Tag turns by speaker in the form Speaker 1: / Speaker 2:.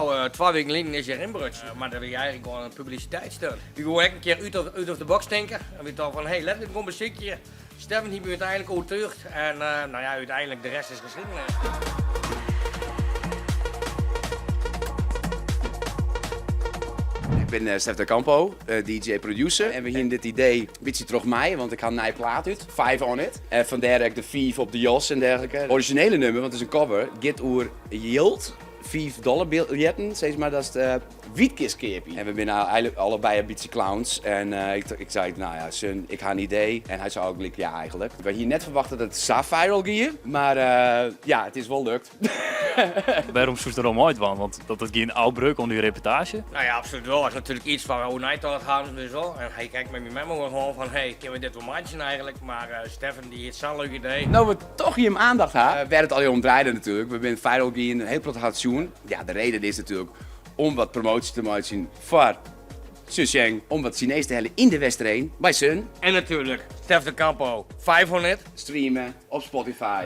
Speaker 1: nou, 2 weken geleden is je inbrutje. Maar dat is eigenlijk gewoon een publiciteitsstunt. We gewoon een keer uit of de box denken. En we dachten van, hey, let me gewoon muziekje. Steffen heeft me uiteindelijk overtuigd. En nou ja, uiteindelijk de rest is geschiedenis.
Speaker 2: Ik ben Stef de Campo, DJ-producer. En we hebben dit idee een beetje terug mij, want ik had een nieuwe plaat uit, 5 on it. En vandaar ik de 5 op de jas en dergelijke. Het originele nummer, want het is een cover, gaat over yield. $5 biljetten, zeg maar, dat is de wietkistkeepie. En we zijn nou eigenlijk allebei een beetje clowns. En ik zei, nou ja, son, ik had een idee. En hij zei ook, ja eigenlijk. We hier net verwachten dat het zo viral ging, maar ja, het is wel lukt.
Speaker 3: Waarom zoest er om uit, want dat het geen uitbreuk onder je reportage?
Speaker 1: Nou ja, absoluut wel. Dat is natuurlijk iets waar we hoe het gaan, dus wel. En hij kijkt met mijn memo gewoon van, hey, kunnen we dit wel matchen eigenlijk? Maar Steffen die heeft zo'n leuk idee.
Speaker 2: Nou, we toch hier hem aandacht hebben, werd het al om draaien natuurlijk. We zijn viral gaan, een heel prachtig. Ja, de reden is natuurlijk om wat promotie te maken voor Susheng, om wat Chinees te halen in de Westerheen bij Sun.
Speaker 1: En natuurlijk, Stef de Campo, 500.
Speaker 2: Streamen op Spotify.